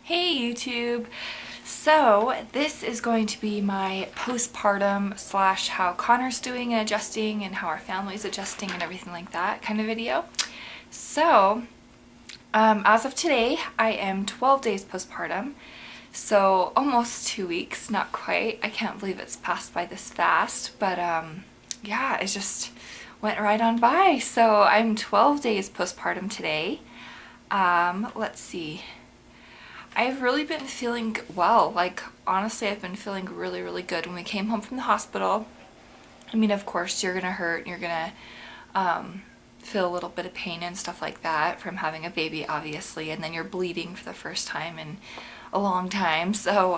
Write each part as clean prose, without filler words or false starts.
Hey YouTube! So this is going to be my postpartum slash how Connor's doing and adjusting and how our family's adjusting and everything like that kind of video. So as of today, I am 12 days postpartum. So almost 2 weeks, not quite. I can't believe it's passed by this fast, but yeah, it just went right on by. So I'm 12 days postpartum today. Let's see. I've really been feeling well. Like, honestly, I've been feeling really, really good. When we came home from the hospital, I mean, of course, you're gonna hurt and you're gonna feel a little bit of pain and stuff like that from having a baby, obviously, and then you're bleeding for the first time in a long time. So,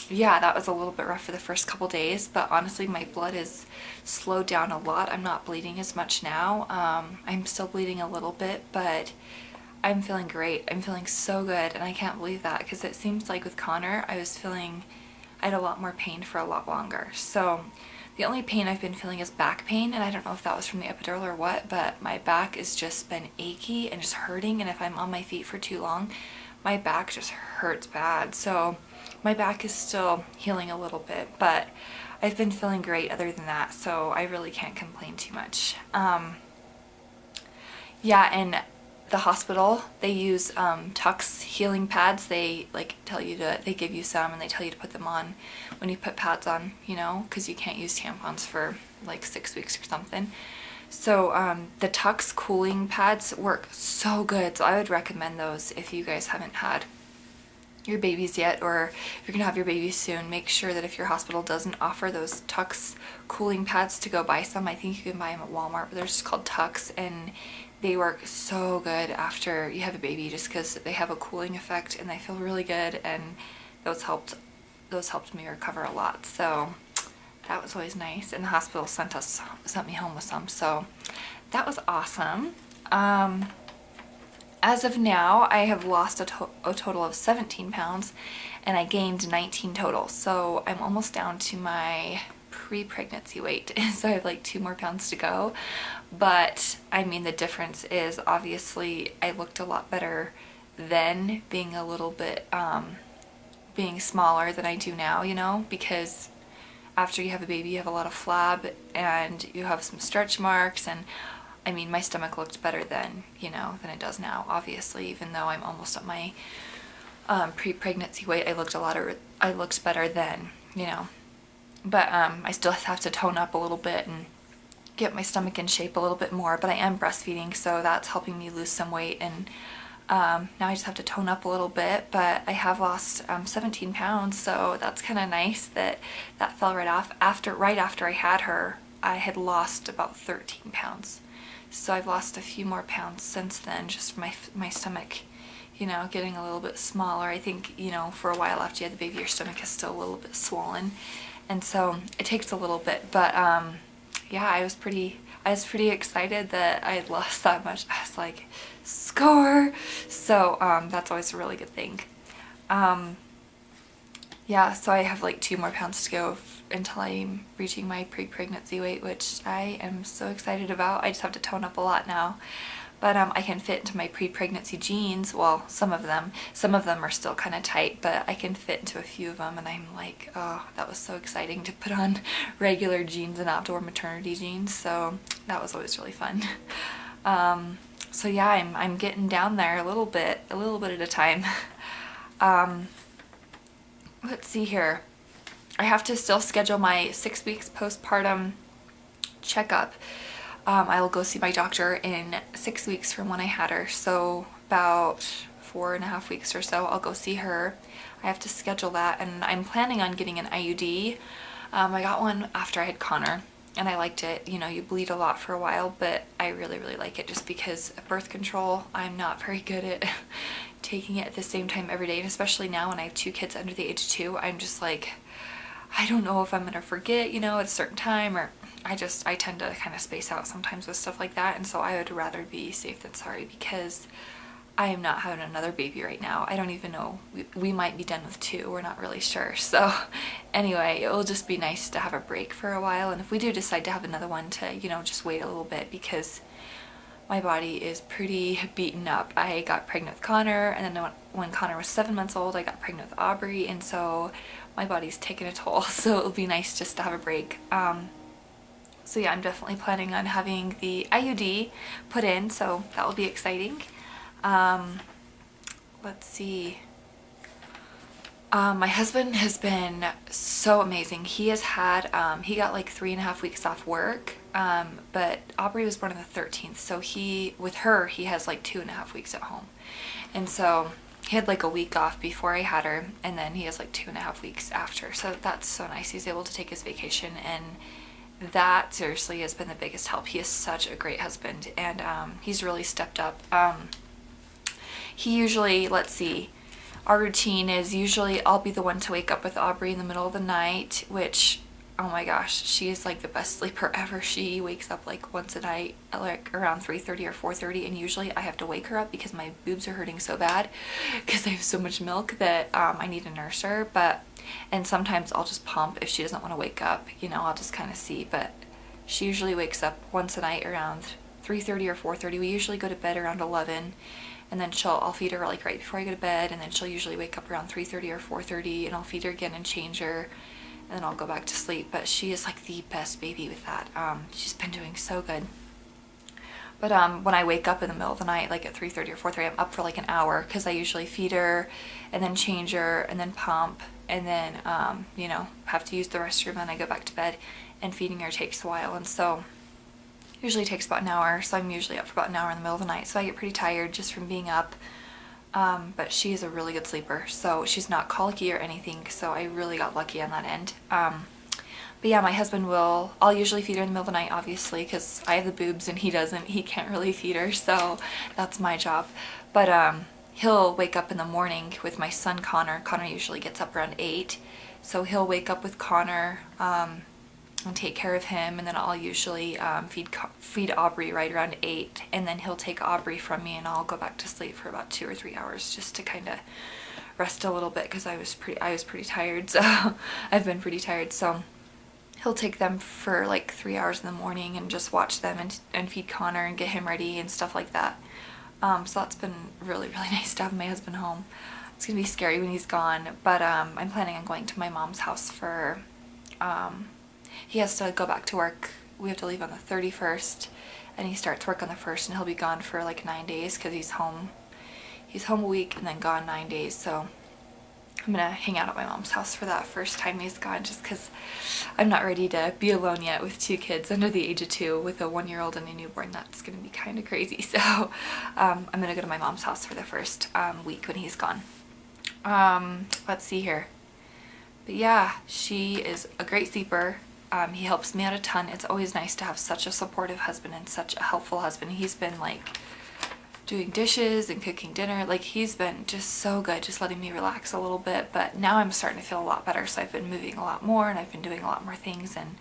yeah, that was a little bit rough for the first couple days, but honestly, my blood is slowed down a lot. I'm not bleeding as much now. I'm still bleeding a little bit, but I'm feeling great. I'm feeling so good, and I can't believe that because it seems like with Connor, I had a lot more pain for a lot longer. So the only pain I've been feeling is back pain, and I don't know if that was from the epidural or what, but my back has just been achy and just hurting, and if I'm on my feet for too long, my back just hurts bad. So my back is still healing a little bit, but I've been feeling great other than that, so I really can't complain too much. Yeah, and the hospital, they use Tux healing pads. They they give you some and they tell you to put them on when you put pads on, because you can't use tampons for like 6 weeks or something. So the Tux cooling pads work so good. So I would recommend those if you guys haven't had your babies yet, or if you're gonna have your baby soon. Make sure that if your hospital doesn't offer those Tux cooling pads, to go buy some. I think you can buy them at Walmart, but they're just called Tux, and they work so good after you have a baby just because they have a cooling effect and they feel really good, and those helped me recover a lot. So that was always nice, and the hospital sent me home with some, so that was awesome. As of now, I have lost a total of 17 pounds, and I gained 19 total. So I'm almost down to my pre-pregnancy weight. So I have like 2 more pounds to go. But I mean, the difference is obviously I looked a lot better then, being a little bit, being smaller than I do now, because after you have a baby, you have a lot of flab and you have some stretch marks, and I mean, my stomach looked better then, than it does now, obviously, even though I'm almost at my pre-pregnancy weight. I looked better then, but I still have to tone up a little bit and get my stomach in shape a little bit more, but I am breastfeeding, so that's helping me lose some weight, and now I just have to tone up a little bit. But I have lost 17 pounds, so that's kind of nice that fell right off. Right after I had her, I had lost about 13 pounds. So I've lost a few more pounds since then, just from my stomach, getting a little bit smaller. I think, for a while after you had the baby, your stomach is still a little bit swollen, and so it takes a little bit. But yeah, I was pretty excited that I had lost that much. I was like, score! So that's always a really good thing. Yeah, so I have like 2 more pounds to go until I'm reaching my pre-pregnancy weight, which I am so excited about. I just have to tone up a lot now. But I can fit into my pre-pregnancy jeans. Well, some of them are still kind of tight, but I can fit into a few of them, and I'm like, oh, that was so exciting to put on regular jeans and outdoor maternity jeans. So that was always really fun. So yeah, I'm getting down there a little bit at a time. Let's see here. I have to still schedule my 6 weeks postpartum checkup. I will go see my doctor in 6 weeks from when I had her, so about 4.5 weeks or so I'll go see her. I have to schedule that, and I'm planning on getting an IUD. I got one after I had Connor, and I liked it. You bleed a lot for a while, but I really, really like it, just because birth control, I'm not very good at taking it at the same time every day, and especially now when I have 2 kids under the age of 2, I'm just like, I don't know if I'm gonna forget, at a certain time, or I tend to kind of space out sometimes with stuff like that, and so I would rather be safe than sorry, because I am not having another baby right now. I don't even know. We might be done with 2. We're not really sure. So anyway, it will just be nice to have a break for a while, and if we do decide to have another one, to, just wait a little bit, because my body is pretty beaten up. I got pregnant with Connor, and then when Connor was 7 months old, I got pregnant with Aubrey, and so my body's taken a toll. So it'll be nice just to have a break. So yeah, I'm definitely planning on having the IUD put in, so that will be exciting. Let's see. My husband has been so amazing. He has had, he got like 3.5 weeks off work, but Aubrey was born on the 13th, so with her, he has like 2.5 weeks at home. And so he had like a week off before I had her, and then he has like 2.5 weeks after. So that's so nice. He's able to take his vacation, and that seriously has been the biggest help. He is such a great husband, and he's really stepped up. He usually, let's see, our routine is usually I'll be the one to wake up with Aubrey in the middle of the night, which, oh my gosh, she is like the best sleeper ever. She wakes up like once a night, like around 3:30 or 4:30, and usually I have to wake her up because my boobs are hurting so bad because I have so much milk that I need to nurse her. And sometimes I'll just pump if she doesn't want to wake up, I'll just kind of see. But she usually wakes up once a night around 3:30 or 4:30. We usually go to bed around 11. And then I'll feed her like right before I go to bed, and then she'll usually wake up around 3:30 or 4:30, and I'll feed her again and change her, and then I'll go back to sleep. But she is like the best baby with that. She's been doing so good. But when I wake up in the middle of the night, like at 3:30 or 4:30, I'm up for like an hour because I usually feed her and then change her and then pump, and then have to use the restroom, and I go back to bed, and feeding her takes a while, and so usually takes about an hour. So I'm usually up for about an hour in the middle of the night, so I get pretty tired just from being up. But she is a really good sleeper, so she's not colicky or anything, so I really got lucky on that end. But yeah, my husband I'll usually feed her in the middle of the night, obviously, because I have the boobs and he doesn't. He can't really feed her, so that's my job. But he'll wake up in the morning with my son Connor. Connor usually gets up around 8, so he'll wake up with Connor and take care of him, and then I'll usually feed Aubrey right around 8, and then he'll take Aubrey from me, and I'll go back to sleep for about 2 or 3 hours just to kind of rest a little bit because I was pretty tired. So I've been pretty tired. So he'll take them for like 3 hours in the morning and just watch them and feed Connor and get him ready and stuff like that. So that's been really, really nice to have my husband home. It's gonna be scary when he's gone, but I'm planning on going to my mom's house for he has to go back to work. We have to leave on the 31st, and he starts work on the 1st, and he'll be gone for like 9 days because he's home a week and then gone 9 days. So I'm gonna hang out at my mom's house for that first time he's gone, just because I'm not ready to be alone yet with 2 kids under the age of 2 with a 1-year-old and a newborn. That's gonna be kind of crazy. So I'm gonna go to my mom's house for the first week when he's gone. Let's see here. But yeah, she is a great sleeper. He helps me out a ton. It's always nice to have such a supportive husband and such a helpful husband. He's been like doing dishes and cooking dinner. Like, he's been just so good, just letting me relax a little bit. But now I'm starting to feel a lot better, so I've been moving a lot more, and I've been doing a lot more things, and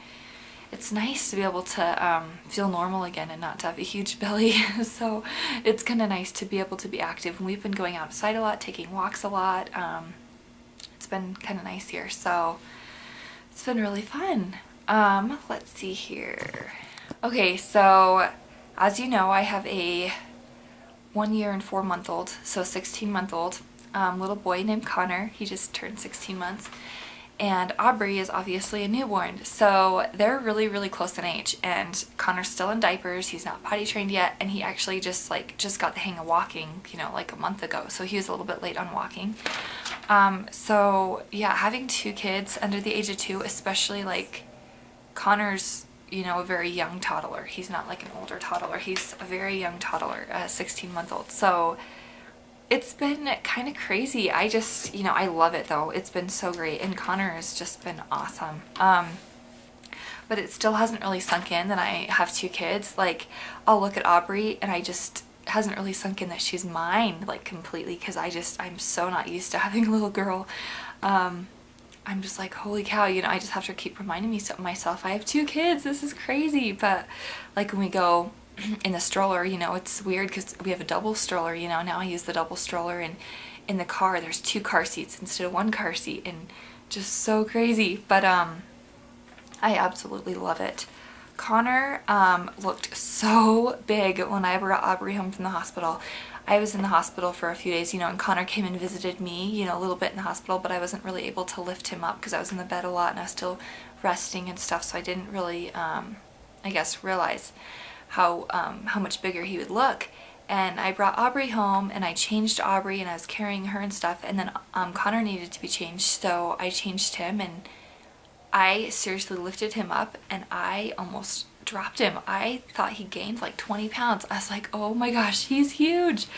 it's nice to be able to feel normal again and not to have a huge belly. So it's kind of nice to be able to be active, and we've been going outside a lot, taking walks a lot. It's been kind of nice here, so it's been really fun. Let's see here. Okay, so as you know, I have a 1 year and 4 month old, so 16-month-old little boy named Connor. He just turned 16 months. And Aubrey is obviously a newborn, so they're really, really close in age. And Connor's still in diapers. He's not potty trained yet, and he actually just got the hang of walking, like a month ago. So he was a little bit late on walking. So yeah, having 2 kids under the age of 2, especially like Connor's, a very young toddler. He's not like an older toddler. He's a very young toddler, a 16-month-old. So it's been kind of crazy. I just, I love it though. It's been so great, and Connor has just been awesome. But it still hasn't really sunk in that I have 2 kids. Like, I'll look at Aubrey and hasn't really sunk in that she's mine, like, completely, because I'm so not used to having a little girl. I'm just like, holy cow, I just have to keep reminding myself I have 2 kids. This is crazy. But like when we go in the stroller, it's weird because we have a double stroller, now I use the double stroller, and in the car there's 2 car seats instead of 1 car seat, and just so crazy. But I absolutely love it. Connor looked so big when I brought Aubrey home from the hospital. I was in the hospital for a few days, and Connor came and visited me, a little bit in the hospital, but I wasn't really able to lift him up because I was in the bed a lot and I was still resting and stuff, so I didn't really, I guess, realize how much bigger he would look. And I brought Aubrey home and I changed Aubrey and I was carrying her and stuff, and then Connor needed to be changed, so I changed him, and I seriously lifted him up and I almost dropped him. I thought he gained like 20 pounds. I was like, oh my gosh, he's huge.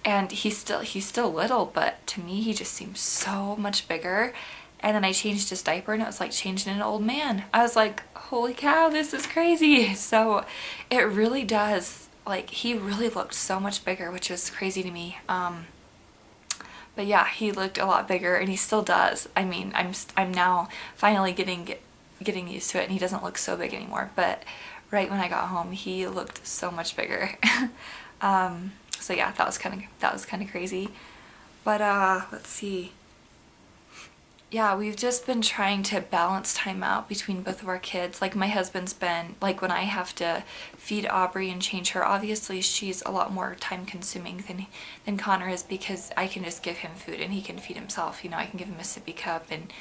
And he's still little, but to me he just seems so much bigger. And then I changed his diaper and it was like changing an old man. I was like, holy cow, this is crazy. So it really does, like, he really looked so much bigger, which was crazy to me. But yeah, he looked a lot bigger and he still does. I mean, I'm now finally getting used to it and he doesn't look so big anymore. But right when I got home, he looked so much bigger. So yeah, that was kind of crazy. But let's see. Yeah, we've just been trying to balance time out between both of our kids. Like, my husband's been, like, when I have to feed Aubrey and change her, obviously she's a lot more time consuming than Connor is, because I can just give him food and he can feed himself. I can give him a sippy cup and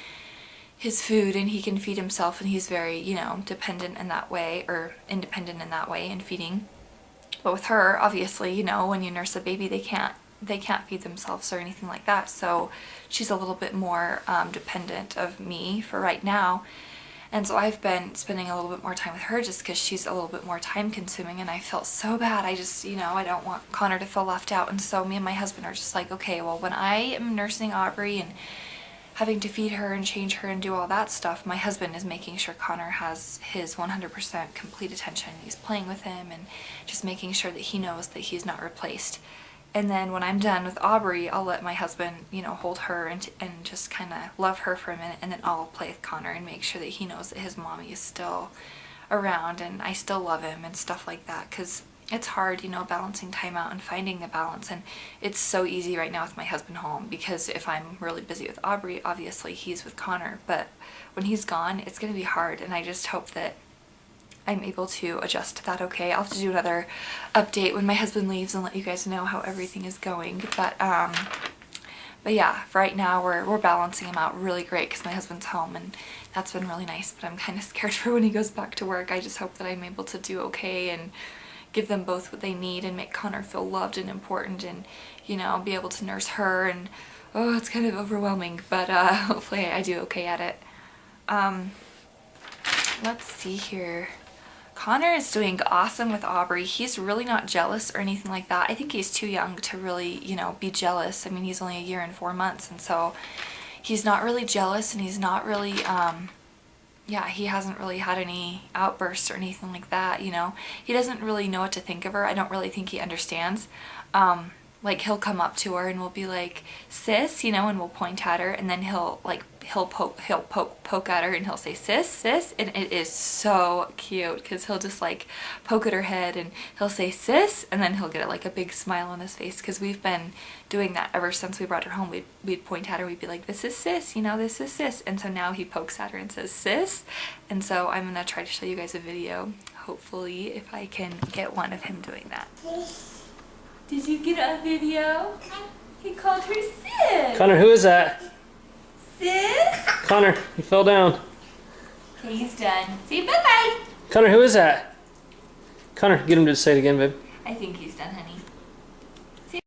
his food and he can feed himself, and he's very, dependent in that way, or independent in that way in feeding. But with her, obviously, when you nurse a baby, they can't feed themselves or anything like that, so she's a little bit more dependent of me for right now. And so I've been spending a little bit more time with her just because she's a little bit more time consuming, and I felt so bad. I just, I don't want Connor to feel left out, and so me and my husband are just like, okay, well, when I am nursing Aubrey and having to feed her and change her and do all that stuff, my husband is making sure Connor has his 100% complete attention. He's playing with him and just making sure that he knows that he's not replaced. And then when I'm done with Aubrey, I'll let my husband, hold her and just kind of love her for a minute, and then I'll play with Connor and make sure that he knows that his mommy is still around and I still love him and stuff like that, because it's hard, balancing time out and finding the balance. And it's so easy right now with my husband home, because if I'm really busy with Aubrey, obviously he's with Connor, but when he's gone, it's going to be hard, and I just hope that I'm able to adjust to that. Okay, I'll have to do another update when my husband leaves and let you guys know how everything is going. But yeah, for right now we're balancing him out really great because my husband's home, and that's been really nice. But I'm kind of scared for when he goes back to work. I just hope that I'm able to do okay and give them both what they need and make Connor feel loved and important, and be able to nurse her. And oh, it's kind of overwhelming, but hopefully I do okay at it. Let's see here. Connor is doing awesome with Aubrey. He's really not jealous or anything like that. I think he's too young to really, be jealous. I mean, he's only 1 year and 4 months, and so he's not really jealous, and he's not really, he hasn't really had any outbursts or anything like that, He doesn't really know what to think of her. I don't really think he understands. Like, he'll come up to her and we'll be like, sis, and we'll point at her, and then he'll poke at her and he'll say, sis, and it is so cute because he'll just like poke at her head and he'll say, sis, and then he'll get like a big smile on his face, because we've been doing that ever since we brought her home. We'd point at her, we'd be like, this is sis, this is sis, and so now he pokes at her and says, sis. And so I'm gonna try to show you guys a video, hopefully, if I can get one of him doing that. Did you get a video? He called her sis. Connor, who is that? Sis? Connor, you fell down. Okay, he's done. Say bye-bye. Connor, who is that? Connor, get him to say it again, babe. I think he's done, honey.